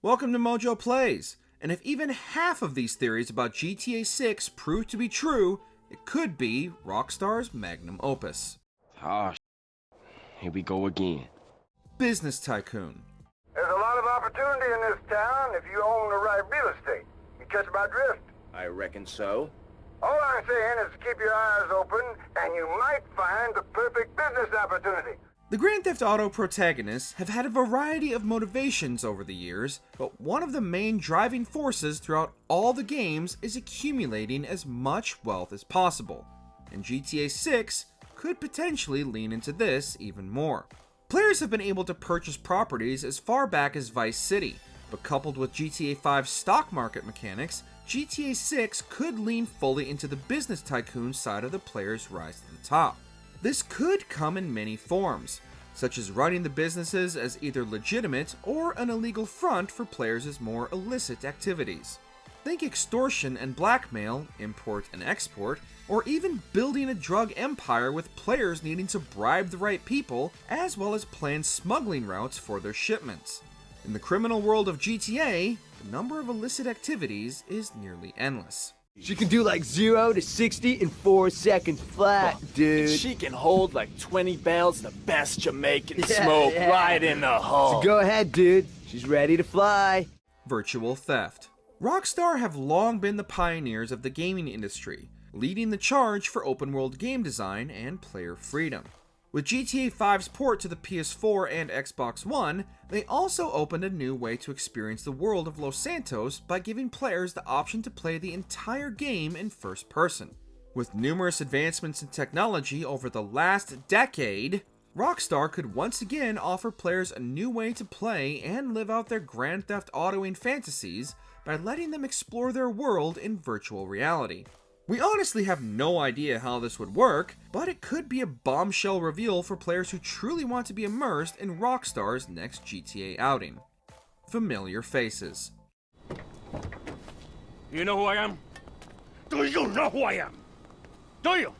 Welcome to MojoPlays, and if even half of these theories about GTA 6 prove to be true, it could be Rockstar's magnum opus. Ah, here we go again. Business Tycoon. There's a lot of opportunity in this town if you own the right real estate. You catch my drift? I reckon so. All I'm saying is keep your eyes open, and you might find the perfect business opportunity. The Grand Theft Auto protagonists have had a variety of motivations over the years, but one of the main driving forces throughout all the games is accumulating as much wealth as possible, and GTA 6 could potentially lean into this even more. Players have been able to purchase properties as far back as Vice City, but coupled with GTA 5's stock market mechanics, GTA 6 could lean fully into the business tycoon side of the player's rise to the top. This could come in many forms, such as running the businesses as either legitimate or an illegal front for players' more illicit activities. Think extortion and blackmail, import and export, or even building a drug empire with players needing to bribe the right people, as well as plan smuggling routes for their shipments. In the criminal world of GTA, the number of illicit activities is nearly endless. She can do like 0 to 60 in 4 seconds flat, dude. She can hold like 20 bales of the best Jamaican smoke right in the hull. So go ahead, dude. She's ready to fly. Virtual theft. Rockstar have long been the pioneers of the gaming industry, leading the charge for open-world game design and player freedom. With GTA 5's port to the PS4 and Xbox One, they also opened a new way to experience the world of Los Santos by giving players the option to play the entire game in first person. With numerous advancements in technology over the last decade, Rockstar could once again offer players a new way to play and live out their Grand Theft Autoing fantasies by letting them explore their world in virtual reality. We honestly have no idea how this would work, but it could be a bombshell reveal for players who truly want to be immersed in Rockstar's next GTA outing. Familiar faces. You know who I am? Do you know who I am? Do you?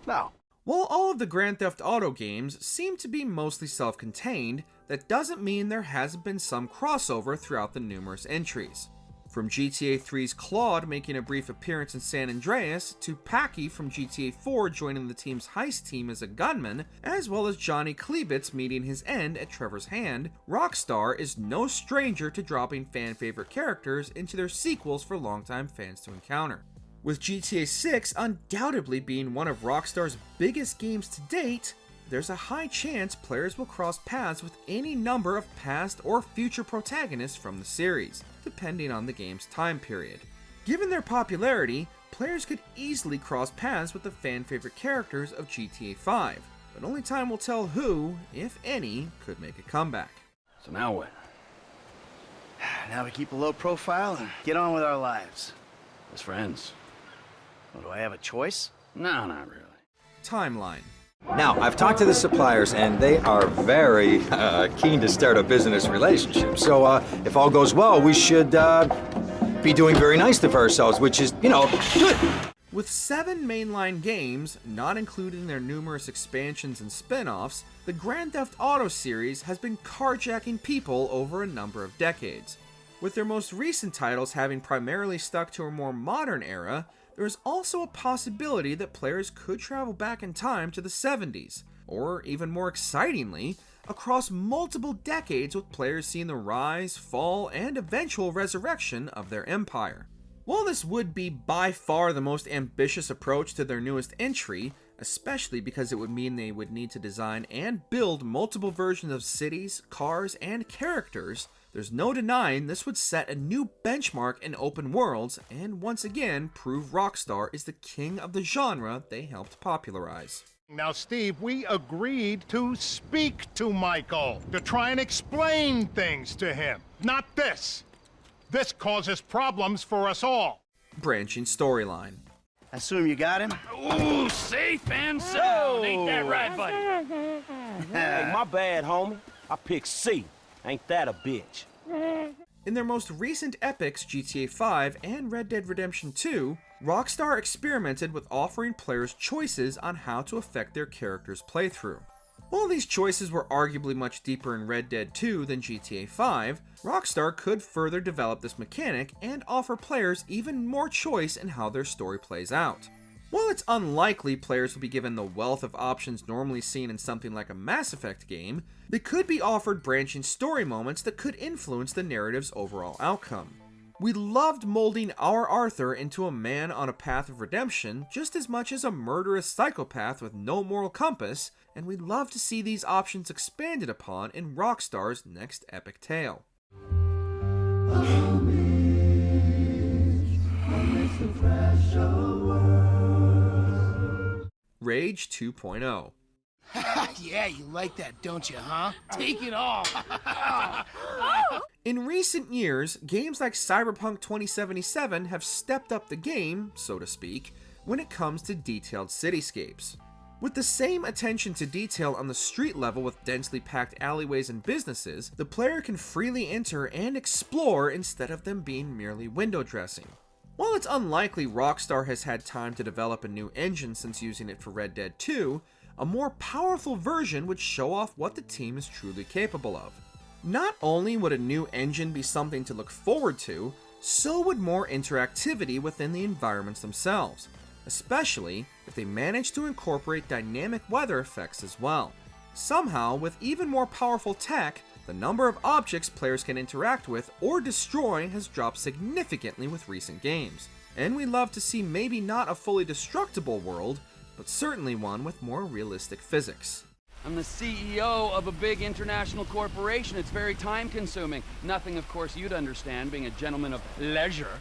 No. While all of the Grand Theft Auto games seem to be mostly self-contained, that doesn't mean there hasn't been some crossover throughout the numerous entries. From GTA 3's Claude making a brief appearance in San Andreas, to Paki from GTA 4 joining the team's heist team as a gunman, as well as Johnny Klebitz meeting his end at Trevor's hand, Rockstar is no stranger to dropping fan-favorite characters into their sequels for longtime fans to encounter. With GTA 6 undoubtedly being one of Rockstar's biggest games to date, there's a high chance players will cross paths with any number of past or future protagonists from the series, depending on the game's time period. Given their popularity, players could easily cross paths with the fan-favorite characters of GTA 5, but only time will tell who, if any, could make a comeback. So now what? Now we keep a low profile and get on with our lives. As friends? Well, do I have a choice? No, not really. Timeline. Now, I've talked to the suppliers, and they are very keen to start a business relationship. So, if all goes well, we should be doing very nicely for ourselves, which is, good. With 7 mainline games, not including their numerous expansions and spin-offs, the Grand Theft Auto series has been carjacking people over a number of decades. With their most recent titles having primarily stuck to a more modern era, there is also a possibility that players could travel back in time to the 70s, or even more excitingly, across multiple decades with players seeing the rise, fall, and eventual resurrection of their empire. While this would be by far the most ambitious approach to their newest entry, especially because it would mean they would need to design and build multiple versions of cities, cars, and characters, there's no denying this would set a new benchmark in open worlds and once again prove Rockstar is the king of the genre they helped popularize. Now, Steve, we agreed to speak to Michael, to try and explain things to him. Not this. This causes problems for us all. Branching storyline. Assume you got him? Ooh, safe and sound. Ain't that right, buddy? Hey, my bad, homie. I picked C. Ain't that a bitch? In their most recent epics, GTA 5 and Red Dead Redemption 2, Rockstar experimented with offering players choices on how to affect their character's playthrough. While these choices were arguably much deeper in Red Dead 2 than GTA 5, Rockstar could further develop this mechanic and offer players even more choice in how their story plays out. While it's unlikely players will be given the wealth of options normally seen in something like a Mass Effect game, they could be offered branching story moments that could influence the narrative's overall outcome. We loved molding our Arthur into a man on a path of redemption just as much as a murderous psychopath with no moral compass, and we'd love to see these options expanded upon in Rockstar's next epic tale. Rage 2.0. Yeah, you like that, don't you, huh? Take it all! In recent years, games like Cyberpunk 2077 have stepped up the game, so to speak, when it comes to detailed cityscapes. With the same attention to detail on the street level with densely packed alleyways and businesses, the player can freely enter and explore instead of them being merely window dressing. While it's unlikely Rockstar has had time to develop a new engine since using it for Red Dead 2, a more powerful version would show off what the team is truly capable of. Not only would a new engine be something to look forward to, so would more interactivity within the environments themselves, especially if they manage to incorporate dynamic weather effects as well. Somehow, with even more powerful tech, the number of objects players can interact with or destroy has dropped significantly with recent games, and we'd love to see maybe not a fully destructible world, but certainly one with more realistic physics. I'm the CEO of a big international corporation. It's very time-consuming. Nothing, of course, you'd understand, being a gentleman of leisure.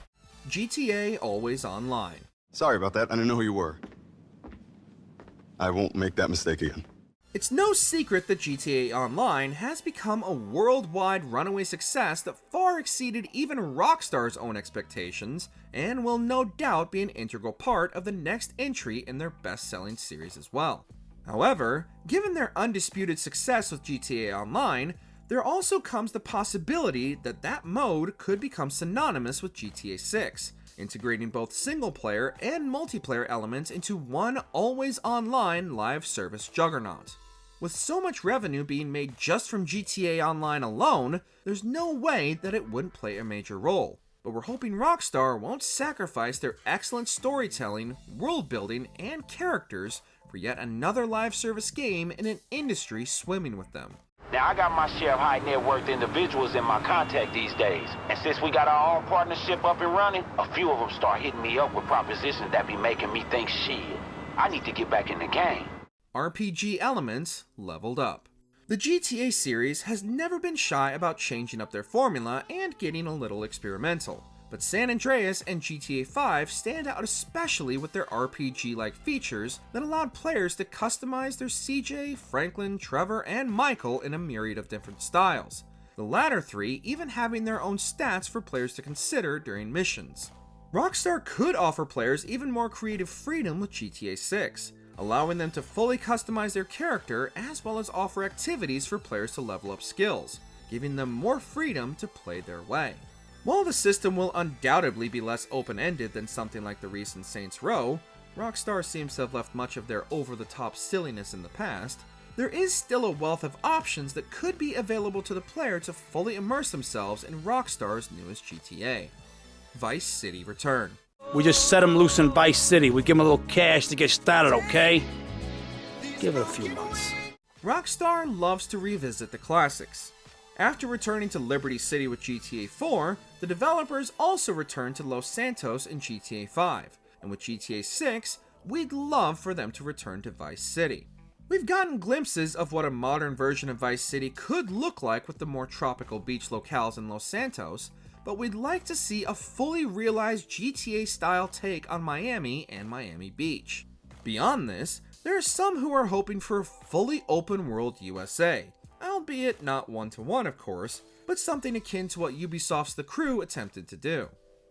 GTA Always Online. Sorry about that. I didn't know who you were. I won't make that mistake again. It's no secret that GTA Online has become a worldwide runaway success that far exceeded even Rockstar's own expectations, and will no doubt be an integral part of the next entry in their best-selling series as well. However, given their undisputed success with GTA Online, there also comes the possibility that that mode could become synonymous with GTA 6, integrating both single-player and multiplayer elements into one always-online live service juggernaut. With so much revenue being made just from GTA Online alone, there's no way that it wouldn't play a major role. But we're hoping Rockstar won't sacrifice their excellent storytelling, world building, and characters for yet another live service game in an industry swimming with them. Now, I got my share of high net worth individuals in my contact these days. And since we got our own partnership up and running, a few of them start hitting me up with propositions that be making me think, shit, I need to get back in the game. RPG elements leveled up. The GTA series has never been shy about changing up their formula and getting a little experimental, but San Andreas and GTA 5 stand out especially with their RPG-like features that allowed players to customize their CJ, Franklin, Trevor, and Michael in a myriad of different styles, the latter three even having their own stats for players to consider during missions. Rockstar could offer players even more creative freedom with GTA 6, allowing them to fully customize their character as well as offer activities for players to level up skills, giving them more freedom to play their way. While the system will undoubtedly be less open-ended than something like the recent Saints Row, Rockstar seems to have left much of their over-the-top silliness in the past, there is still a wealth of options that could be available to the player to fully immerse themselves in Rockstar's newest GTA. Vice City Return. We just set him loose in Vice City. We give him a little cash to get started, okay? Give it a few months. Rockstar loves to revisit the classics. After returning to Liberty City with GTA 4, the developers also returned to Los Santos in GTA 5, and with GTA 6, we'd love for them to return to Vice City. We've gotten glimpses of what a modern version of Vice City could look like with the more tropical beach locales in Los Santos, but we'd like to see a fully realized GTA-style take on Miami and Miami Beach. Beyond this, there are some who are hoping for a fully open-world USA, albeit not one-to-one of course, but something akin to what Ubisoft's The Crew attempted to do.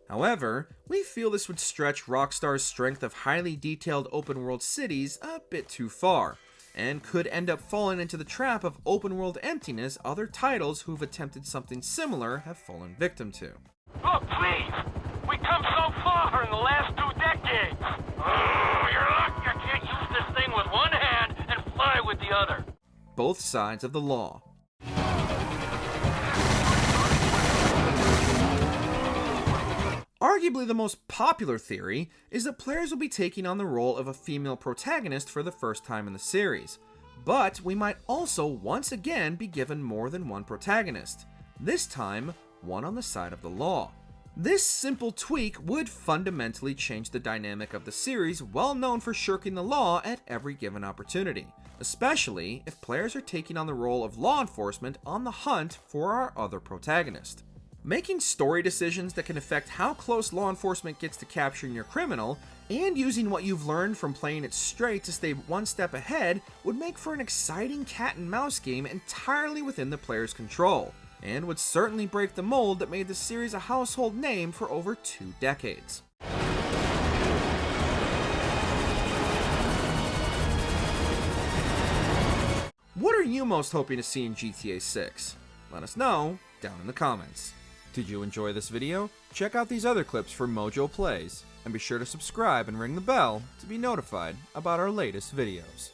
However, we feel this would stretch Rockstar's strength of highly detailed open-world cities a bit too far, and could end up falling into the trap of open-world emptiness other titles who've attempted something similar have fallen victim to. Look, please! We come so far in the last 2 decades! Oh, you're lucky I can't use this thing with one hand and fly with the other. both sides of the law. Arguably the most popular theory is that players will be taking on the role of a female protagonist for the first time in the series, but we might also once again be given more than one protagonist, this time one on the side of the law. This simple tweak would fundamentally change the dynamic of the series, well known for shirking the law at every given opportunity, especially if players are taking on the role of law enforcement on the hunt for our other protagonist. Making story decisions that can affect how close law enforcement gets to capturing your criminal, and using what you've learned from playing it straight to stay one step ahead, would make for an exciting cat and mouse game entirely within the player's control, and would certainly break the mold that made the series a household name for over 2 decades. What are you most hoping to see in GTA 6? Let us know down in the comments. Did you enjoy this video? Check out these other clips from MojoPlays, and be sure to subscribe and ring the bell to be notified about our latest videos.